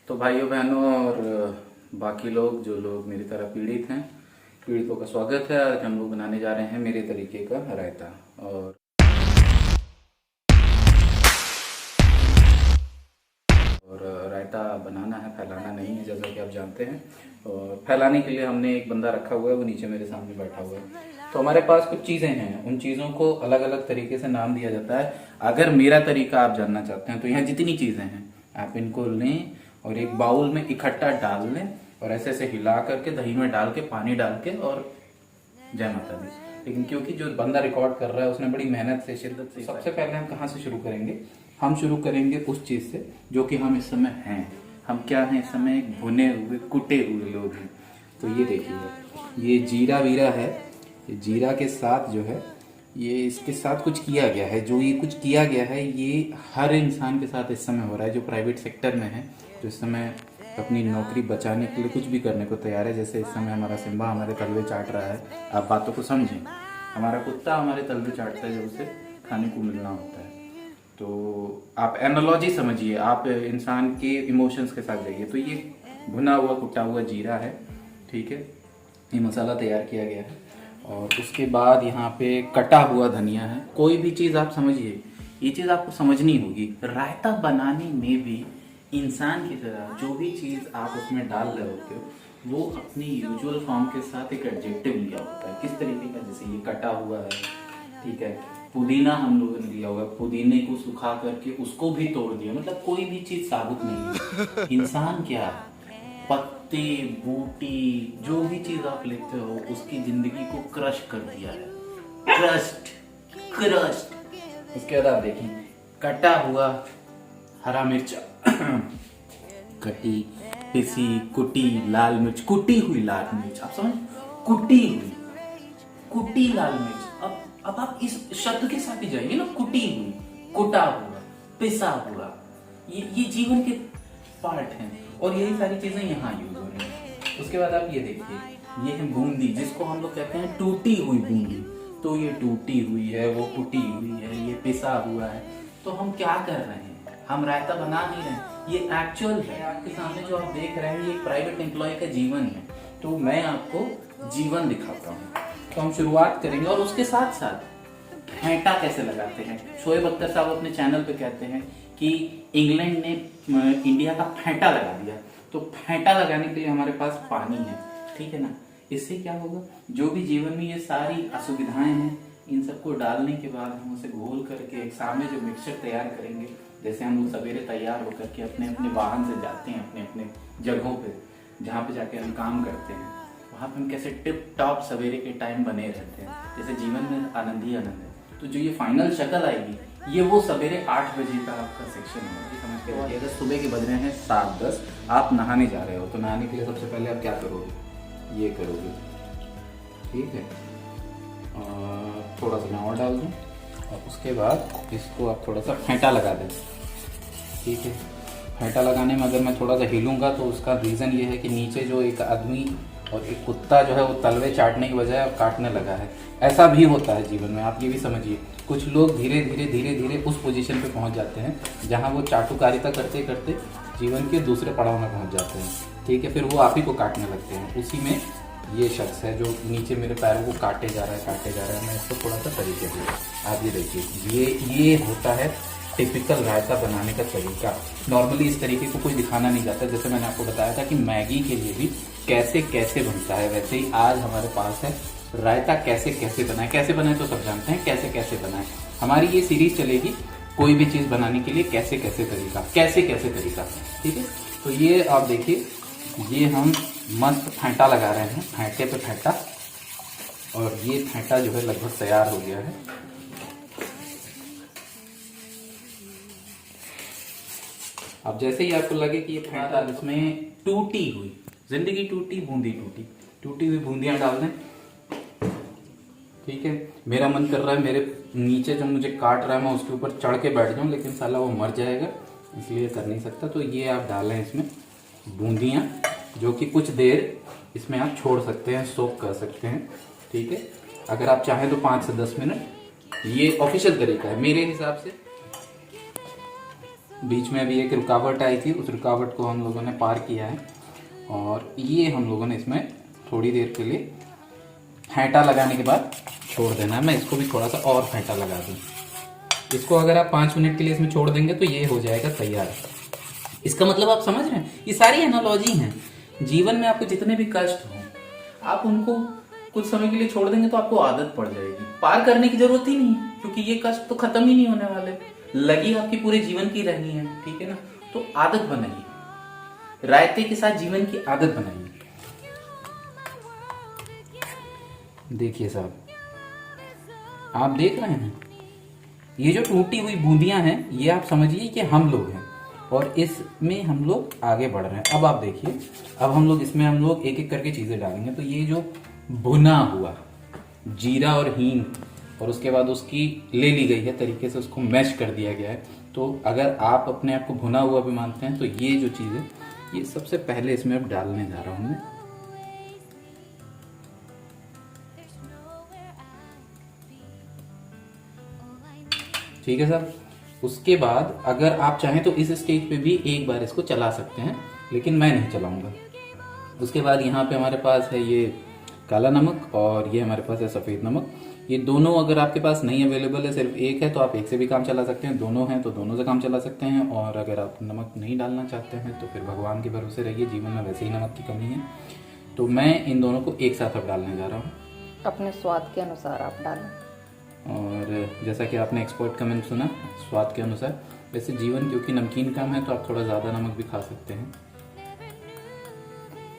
तो भाइयों बहनों और बाकी लोग जो लोग मेरी तरह पीड़ित हैं, पीड़ितों का स्वागत है। आज हम लोग बनाने जा रहे हैं मेरे तरीके का रायता। और रायता बनाना है, फैलाना नहीं है, जैसा कि आप जानते हैं। और फैलाने के लिए हमने एक बंदा रखा हुआ है, वो नीचे मेरे सामने बैठा हुआ है। तो हमारे पास कुछ चीज़ें हैं, उन चीज़ों को अलग अलग तरीके से नाम दिया जाता है। अगर मेरा तरीका आप जानना चाहते हैं तो यहाँ जितनी चीज़ें हैं आप इनको लें और एक बाउल में इकट्ठा डाल लें और ऐसे ऐसे हिला करके दही में डाल के पानी डाल के और जय माता दी। लेकिन क्योंकि जो बंदा रिकॉर्ड कर रहा है उसने बड़ी मेहनत से, शिद्दत से, सबसे पहले हम कहाँ से शुरू करेंगे? हम शुरू करेंगे उस चीज़ से जो कि हम इस समय हैं। हम क्या हैं इस समय? एक भुने हुए कुटे हुए लोग हैं। तो ये देखिए, ये जीरा वीरा है। ये जीरा के साथ जो है, ये इसके साथ कुछ किया गया है। जो ये कुछ किया गया है ये हर इंसान के साथ इस समय हो रहा है जो प्राइवेट सेक्टर में है, जो इस समय अपनी नौकरी बचाने के लिए कुछ भी करने को तैयार है। जैसे इस समय हमारा सिम्बा हमारे तलवे चाट रहा है। आप बातों को समझें, हमारा कुत्ता हमारे तलवे चाटता है जब उसे खाने को मिलना होता है। तो आप एनालॉजी समझिए, आप इंसान के इमोशंस के साथ जाइए। तो ये भुना हुआ कुटा हुआ जीरा है, ठीक है। ये मसाला तैयार किया गया है और उसके बाद यहाँ पे कटा हुआ धनिया है। कोई भी चीज़ आप समझिए, ये चीज़ आपको समझनी होगी। रायता बनाने में भी इंसान की तरह जो भी चीज़ आप उसमें डाल रहे होते हो वो अपनी यूजुअल फॉर्म के साथ एक एडजेक्टिव लिया होता है। किस तरीके का? जैसे ये कटा हुआ है, ठीक है। पुदीना हम लोगों ने लिया हुआ है, पुदीने को सुखा करके उसको भी तोड़ दिया। मतलब कोई भी चीज़ साबुत नहीं है। इंसान क्या, पत्ते बूटी जो भी चीज़ आप लेते हो उसकी जिंदगी को क्रश कर दिया है। क्रस्ट। उसके बाद आप देखें, कटा हुआ हरा मिर्च, कटी पिसी कुटी लाल मिर्च, कुटी हुई लाल मिर्च, आप समझ, कुटी लाल मिर्च। अब आप इस शब्द के साथ ही जाइए ना, कुटी हुई, कुटा हुआ, पिसा हुआ। ये जीवन के पार्ट हैं और यही सारी चीजें यहाँ यूज हो रही हैं। उसके बाद आप ये देखिए, ये है बूंदी, जिसको हम लोग कहते हैं टूटी हुई बूंदी। तो ये टूटी हुई है, वो कुटी हुई है, ये पिसा हुआ है। तो हम क्या कर रहे हैं? हम रायता बना नहीं रहे हैं, ये एक्चुअल है। आपके सामने जो आप देख रहे हैं ये प्राइवेट एम्प्लॉय का जीवन है। तो मैं आपको जीवन दिखाता हूँ। तो हम शुरुआत करेंगे और उसके साथ साथ फेंटा कैसे लगाते हैं। शोएब अख्तर साहब अपने चैनल पे कहते हैं कि इंग्लैंड ने इंडिया का फेंटा लगा दिया। तो फेंटा लगाने के लिए हमारे पास पानी है, ठीक है ना। इससे क्या होगा? जो भी जीवन में ये सारी असुविधाएं हैं, इन सबको डालने के बाद हम उसे घोल करके एक सामने जो मिक्सचर तैयार करेंगे। जैसे हम लोग सवेरे तैयार होकर के अपने अपने वाहन से जाते हैं अपने अपने जगहों पे, जहाँ पे जाके हम काम करते हैं, वहाँ पे हम कैसे टिप टॉप सवेरे के टाइम बने रहते हैं। जैसे जीवन में आनंद ही आनंद है। तो जो ये फाइनल शक्ल आएगी, ये वो सवेरे 8 बजे का आपका सेक्शन है, समझ के बाद। अगर सुबह के बज रहे हैं 7:10, आप नहाने जा रहे हो, तो नहाने के लिए सबसे पहले आप क्या करोगे? ये करोगे, ठीक है। थोड़ा सा मैं और डाल दूँ और उसके बाद इसको आप थोड़ा सा फेंटा लगा दें, ठीक है। फेंटा लगाने में अगर मैं थोड़ा सा हिलूंगा तो उसका रीज़न ये है कि नीचे जो एक आदमी और एक कुत्ता जो है वो तलवे चाटने की बजाय अब काटने लगा है। ऐसा भी होता है जीवन में, आप ये भी समझिए। कुछ लोग धीरे धीरे उस पोजीशन पे पहुंच जाते हैं जहां वो चाटुकारिता करते करते जीवन के दूसरे पड़ाव में पहुंच जाते हैं, ठीक है। फिर वो आप ही को काटने लगते हैं। उसी में ये शख्स है जो नीचे मेरे पैरों को काटे जा रहा है। मैं इसको थोड़ा सा तरीके से, आप ये देखिए, ये होता है टिपिकल रायता बनाने का तरीका। नॉर्मली इस तरीके को कोई दिखाना नहीं चाहता। जैसे मैंने आपको बताया था कि मैगी के लिए भी कैसे कैसे बनता है, वैसे ही आज हमारे पास है रायता कैसे कैसे बनाए। कैसे बनाए तो सब जानते हैं, कैसे कैसे बनाए। हमारी ये सीरीज चलेगी कोई भी चीज़ बनाने के लिए कैसे कैसे तरीका, ठीक है। तो ये आप देखिए, ये हम मस्त फेंटा लगा रहे हैं, फेंटे पे फेंटा। और ये फेंटा जो है लगभग तैयार हो गया है। अब जैसे ही आपको लगे कि ये फेंटा, इसमें टूटी हुई जिंदगी, टूटी हुई बूंदियां डाल दें, ठीक है। मेरा मन कर रहा है मेरे नीचे जो मुझे काट रहा है मैं उसके ऊपर चढ़ के बैठ जाऊं, लेकिन साला वो मर जाएगा, इसलिए कर नहीं सकता। तो ये आप डालें इसमें बूंदियां, जो कि कुछ देर इसमें आप छोड़ सकते हैं, सोक कर सकते हैं, ठीक है। अगर आप चाहें तो 5 से 10 मिनट, ये ऑफिशियल तरीका है मेरे हिसाब से। बीच में अभी एक रुकावट आई थी, उस रुकावट को हम लोगों ने पार किया है और ये हम लोगों ने इसमें थोड़ी देर के लिए फेंटा लगाने के बाद छोड़ देना है। मैं इसको भी थोड़ा सा और फेंटा लगा दूँ। इसको अगर आप 5 मिनट के लिए इसमें छोड़ देंगे तो ये हो जाएगा तैयार। इसका मतलब आप समझ रहे हैं, ये सारी एनालॉजी हैं। जीवन में आपको जितने भी कष्ट हों, आप उनको कुछ समय के लिए छोड़ देंगे तो आपको आदत पड़ जाएगी। पार करने की जरूरत ही नहीं है, क्योंकि ये कष्ट तो खत्म ही नहीं होने वाले, लगी आपकी पूरे जीवन की रहनी है, ठीक है ना। तो आदत बनाइए, रायते के साथ जीवन की आदत बनाइए। देखिए साहब, आप देख रहे हैं ये जो टूटी हुई बूंदियां हैं, ये आप समझिए कि हम लोग हैं और इसमें हम लोग आगे बढ़ रहे हैं। अब आप देखिए, अब हम लोग इसमें एक एक करके चीजें डालेंगे। तो ये जो भुना हुआ जीरा और हींग और उसके बाद उसकी ले ली गई है तरीके से, उसको मैश कर दिया गया है। तो अगर आप अपने आप को भुना हुआ भी मानते हैं तो ये जो चीज़ है, ये सबसे पहले इसमें अब डालने जा रहा हूं मैं। ठीक है सर। उसके बाद अगर आप चाहें तो इस स्टेज पे भी एक बार इसको चला सकते हैं, लेकिन मैं नहीं चलाऊंगा। उसके बाद यहाँ पे हमारे पास है ये काला नमक और ये हमारे पास है सफ़ेद नमक। ये दोनों अगर आपके पास नहीं अवेलेबल है, सिर्फ एक है, तो आप एक से भी काम चला सकते हैं। दोनों हैं तो दोनों से काम चला सकते हैं। और अगर आप नमक नहीं डालना चाहते हैं तो फिर भगवान के भरोसे रहिए, जीवन में वैसे ही नमक की कमी है। तो मैं इन दोनों को एक साथ अब डालने जा रहा हूँ। अपने स्वाद के अनुसार आप डालें। और जैसा कि आपने एक्सपर्ट कमेंट सुना, स्वाद के अनुसार। वैसे जीवन क्योंकि नमकीन कम है तो आप थोड़ा ज़्यादा नमक भी खा सकते हैं।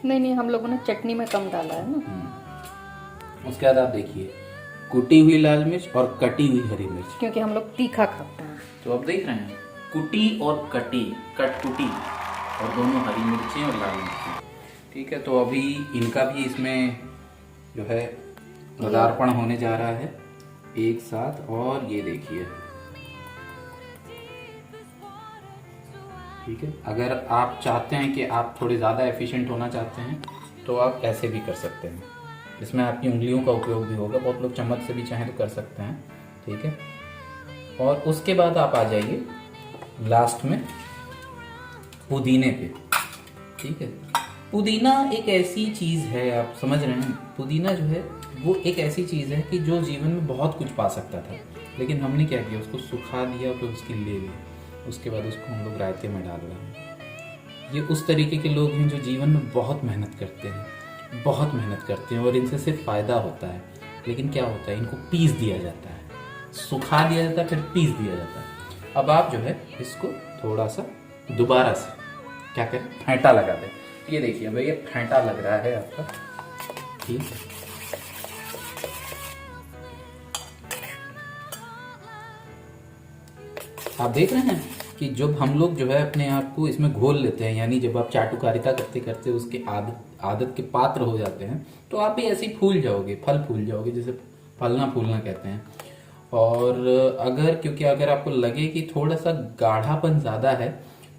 नहीं, हम लोगों ने चटनी में कम डाला है ना। उसके बाद आप देखिए, कुटी हुई लाल मिर्च और कटी हुई हरी मिर्च, क्योंकि हम लोग तीखा खाते हैं। तो आप देख रहे हैं, कुटी और कटकुटी और दोनों हरी मिर्चें और लाल मिर्चें। ठीक है, तो अभी इनका भी इसमें जो है पदार्पण होने जा रहा है एक साथ। और ये देखिए, ठीक है, अगर आप चाहते हैं कि आप थोड़े ज़्यादा एफिशिएंट होना चाहते हैं तो आप ऐसे भी कर सकते हैं। इसमें आपकी उंगलियों का उपयोग भी होगा, बहुत लोग चम्मच से भी चाहें तो कर सकते हैं। ठीक है, और उसके बाद आप आ जाइए लास्ट में पुदीने पे। ठीक है, पुदीना एक ऐसी चीज़ है, आप समझ रहे हैं, पुदीना जो है वो एक ऐसी चीज़ है कि जो जीवन में बहुत कुछ पा सकता था, लेकिन हमने क्या किया, उसको सुखा दिया, फिर उसकी ले ली, उसके बाद उसको हम लोग रायते में डाल रहे हैं। ये उस तरीके के लोग हैं जो जीवन में बहुत मेहनत करते हैं, बहुत मेहनत करते हैं और इनसे सिर्फ फ़ायदा होता है, लेकिन क्या होता है, इनको पीस दिया जाता है, सुखा दिया जाता है, फिर पीस दिया जाता है। अब आप जो है इसको थोड़ा सा दोबारा से क्या करें, फेंटा लगा दें। ये देखिए भाई, ये फेंटा लग रहा है आपका। ठीक है, आप देख रहे हैं कि जब हम लोग जो है अपने आप को इसमें घोल लेते हैं, यानी जब आप चाटुकारिता करते करते उसके आदत के पात्र हो जाते हैं, तो आप भी ऐसे ही फूल जाओगे, फल फूल जाओगे, जैसे फलना फूलना कहते हैं। और अगर आपको लगे कि थोड़ा सा गाढ़ापन ज़्यादा है,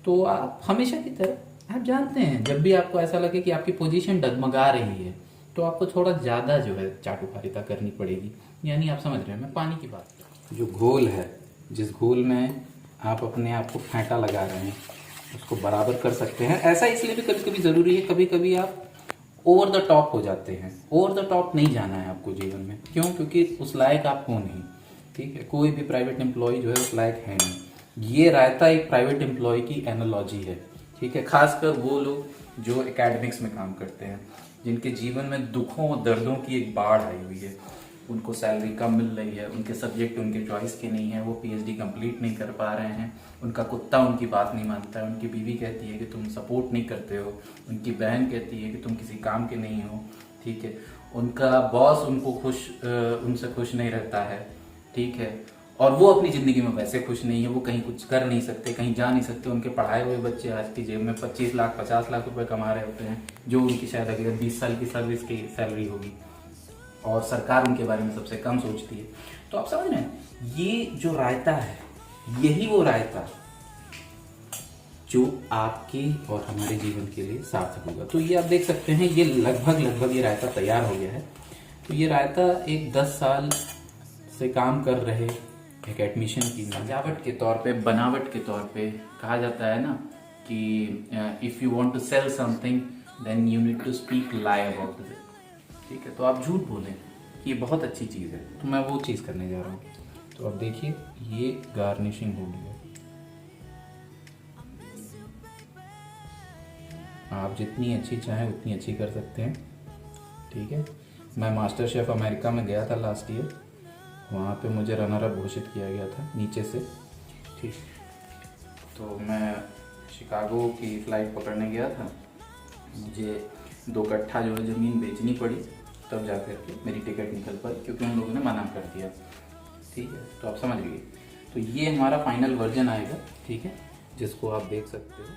तो आप हमेशा की तरह, आप जानते हैं, जब भी आपको ऐसा लगे कि आपकी पोजीशन डगमगा रही है, तो आपको थोड़ा ज़्यादा जो है चाटुकारिता करनी पड़ेगी। यानी आप समझ रहे हैं, मैं पानी की बात कर रहा हूं। जो घोल है, जिस घोल में आप अपने आप को फेंटा लगा रहे हैं, उसको बराबर कर सकते हैं। ऐसा इसलिए भी कभी कभी ज़रूरी है, कभी कभी आप ओवर द टॉप हो जाते हैं। ओवर द टॉप नहीं जाना है आपको जीवन में। क्यों? क्योंकि उस लायक आप हो नहीं। ठीक है, कोई भी प्राइवेट एम्प्लॉय जो है उस लायक है नहीं। ये रायता एक प्राइवेट एम्प्लॉय की एनालॉजी है। ठीक है, खासकर वो लोग जो एकेडमिक्स में काम करते हैं, जिनके जीवन में दुखों और दर्दों की एक बाढ़ आई हुई है, उनको सैलरी कम मिल रही है, उनके सब्जेक्ट उनके चॉइस के नहीं है, वो पीएचडी कंप्लीट नहीं कर पा रहे हैं, उनका कुत्ता उनकी बात नहीं मानता है, उनकी बीवी कहती है कि तुम सपोर्ट नहीं करते हो, उनकी बहन कहती है कि तुम किसी काम के नहीं हो। ठीक है, उनका बॉस उनसे खुश नहीं रहता है। ठीक है, और वो अपनी ज़िंदगी में वैसे खुश नहीं है, वो कहीं कुछ कर नहीं सकते, कहीं जा नहीं सकते। उनके पढ़ाए हुए बच्चे आज की जेब में 25 लाख 50 लाख रुपए कमा रहे होते हैं, जो उनकी शायद अगर 20 साल की सर्विस की सैलरी होगी, और सरकार उनके बारे में सबसे कम सोचती है। तो आप समझ रहे हैं, ये जो रायता है, यही वो रायता जो आपके और हमारे जीवन के लिए सार्थक होगा। तो ये आप देख सकते हैं, ये लगभग ये रायता तैयार हो गया है। तो ये रायता एक 10 साल से काम कर रहे एक एडमिशन की सजावट के तौर पे, बनावट के तौर पे कहा जाता है ना कि if you want to sell something then you need to speak lie about it. ठीक है, तो आप झूठ बोलें कि ये बहुत अच्छी चीज़ है, तो मैं वो चीज़ करने जा रहा हूँ। तो अब देखिए ये गार्निशिंग हो गई है। आप जितनी अच्छी चाहें उतनी अच्छी कर सकते हैं। ठीक है, मैं मास्टर शेफ़ अमेरिका में गया था लास्ट ईयर, वहाँ पे मुझे रनर अप घोषित किया गया था नीचे से। ठीक, तो मैं शिकागो की फ़्लाइट पकड़ने गया था, मुझे 2 कट्ठा जो है ज़मीन बेचनी पड़ी, तब जा कर के मेरी टिकट निकल पाई, क्योंकि उन लोगों ने मना कर दिया। ठीक है, तो आप समझ गए। तो ये हमारा फाइनल वर्जन आएगा, ठीक है, जिसको आप देख सकते हो।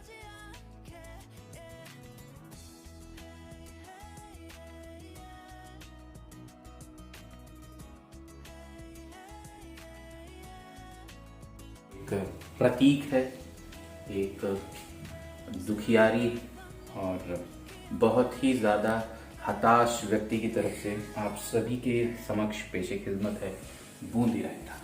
एक प्रतीक है, एक दुखियारी और बहुत ही ज़्यादा हताश व्यक्ति की तरफ से आप सभी के समक्ष पेशे खिदमत है बूंदी रायता।